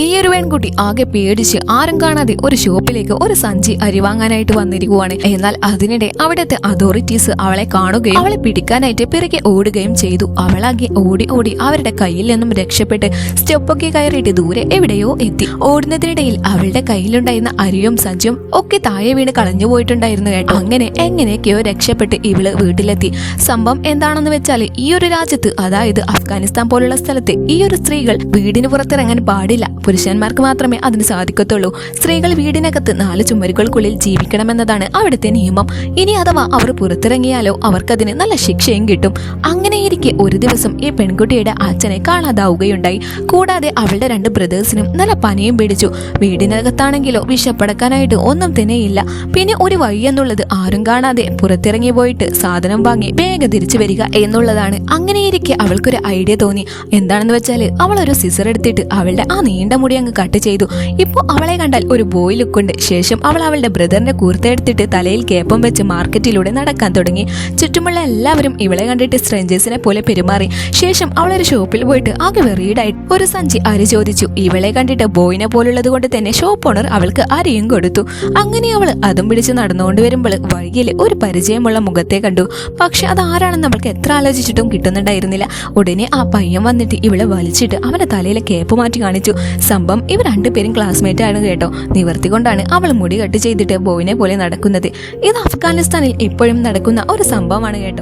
ഈ ഒരു പെൺകുട്ടി ആകെ പേടിച്ച് ആരും കാണാതെ ഒരു ഷോപ്പിലേക്ക് ഒരു സഞ്ചി അരി വാങ്ങാനായിട്ട് വന്നിരിക്കുവാണ്. എന്നാൽ അതിനിടെ അവിടുത്തെ അതോറിറ്റീസ് അവളെ കാണുകയും അവളെ പിടിക്കാനായിട്ട് പിറകെ ഓടുകയും ചെയ്തു. അവളാകെ ഓടി ഓടി അവരുടെ കയ്യിൽ നിന്നും രക്ഷപ്പെട്ട് സ്റ്റെപ്പൊക്കെ കയറിയിട്ട് ദൂരെ എവിടെയോ എത്തി. ഓടുന്നതിനിടയിൽ അവളുടെ കയ്യിലുണ്ടായിരുന്ന അരിയും സഞ്ചിയും ഒക്കെ താഴെ വീണ് കളഞ്ഞു പോയിട്ടുണ്ടായിരുന്നു കേട്ടോ. അങ്ങനെ എങ്ങനെയൊക്കെയോ രക്ഷപ്പെട്ട് ഇവള് വീട്ടിലെത്തി. സംഭവം എന്താണെന്ന് വെച്ചാൽ ഈ ഒരു രാജ്യത്ത്, അതായത് അഫ്ഗാനിസ്ഥാൻ പോലുള്ള സ്ഥലത്ത്, ഈ ഒരു സ്ത്രീകൾ വീടിന് പുറത്തിറങ്ങാൻ പാടില്ല. പുരുഷന്മാർക്ക് മാത്രമേ അതിന് സാധിക്കത്തുള്ളൂ. സ്ത്രീകൾ വീടിനകത്ത് 4 ചുമരുകൾക്കുള്ളിൽ ജീവിക്കണമെന്നതാണ് അവിടുത്തെ നിയമം. ഇനി അഥവാ അവർ പുറത്തിറങ്ങിയാലോ അവർക്കതിന് നല്ല ശിക്ഷയും കിട്ടും. അങ്ങനെയിരിക്കെ ഒരു ദിവസം ഈ പെൺകുട്ടിയുടെ അച്ഛനെ കാണാതാവുകയുണ്ടായി. കൂടാതെ അവളുടെ 2 ബ്രദേഴ്സിനും നല്ല പനിയും പിടിച്ചു. വീടിനകത്താണെങ്കിലോ വിശപ്പടക്കാനായിട്ട് ഒന്നും തന്നെയില്ല. പിന്നെ ഒരു വഴി എന്നുള്ളത് ആരും കാണാതെ പുറത്തിറങ്ങി പോയിട്ട് സാധനം വാങ്ങി വേഗം തിരിച്ചു വരിക എന്നുള്ളതാണ്. അങ്ങനെയിരിക്കെ അവൾക്കൊരു ഐഡിയ തോന്നി. എന്താണെന്ന് വെച്ചാൽ അവൾ ഒരു സിസർ എടുത്തിട്ട് അവളുടെ ആ നീണ്ട മുടി അങ്ങ് കട്ട് ചെയ്തു. ഇപ്പോൾ അവളെ കണ്ടാൽ ഒരു ബോയ് ലുക്കുണ്ട്. ശേഷം അവൾ അവളുടെ ബ്രദറിന്റെ കൂർത്തെടുത്തിട്ട് തലയിൽ കേപ്പം വെച്ച് മാർക്കറ്റിലൂടെ നടക്കാൻ തുടങ്ങി. ചുറ്റുമുള്ള എല്ലാവരും ഇവളെ കണ്ടിട്ട് സ്ട്രേഞ്ചേഴ്സിനെ പോലെ പെരുമാറി. ശേഷം അവൾ ഒരു ഷോപ്പിൽ പോയിട്ട് ആകെ വെറീഡായിട്ട് ഒരു സഞ്ചി അരി ചോദിച്ചു. ഇവളെ കണ്ടിട്ട് ബോയിനെ പോലുള്ളത് കൊണ്ട് തന്നെ ഷോപ്പ് ഓണർ അവൾക്ക് അരിയും കൊടുത്തു. അങ്ങനെ അവൾ അതും പിടിച്ച് നടന്നുകൊണ്ട് വരുമ്പോൾ വഴിയിൽ ഒരു പരിചയമുള്ള മുഖത്തെ കണ്ടു. പക്ഷെ അത് ആരാണെന്ന് അവൾക്ക് എത്ര ആലോചിച്ചിട്ടും കിട്ടുന്നുണ്ടായിരുന്നില്ല. ഉടനെ ആ പയ്യൻ വന്നിട്ട് ഇവളെ വലിച്ചിട്ട് അവന്റെ തലയിലെ കേപ്പ് മാറ്റി കാണിച്ചു. സംഭവം ഇവർ 2 പേരും ക്ലാസ്മേറ്റ് ആണ് കേട്ടോ. നിവർത്തി കൊണ്ടാണ് അവൾ മുടി കട്ട് ചെയ്തിട്ട് ബോയിനെ പോലെ നടക്കുന്നത്. ഇത് അഫ്ഗാനിസ്ഥാനിൽ ഇപ്പോഴും നടക്കുന്ന ഒരു സംഭവമാണ് കേട്ടോ.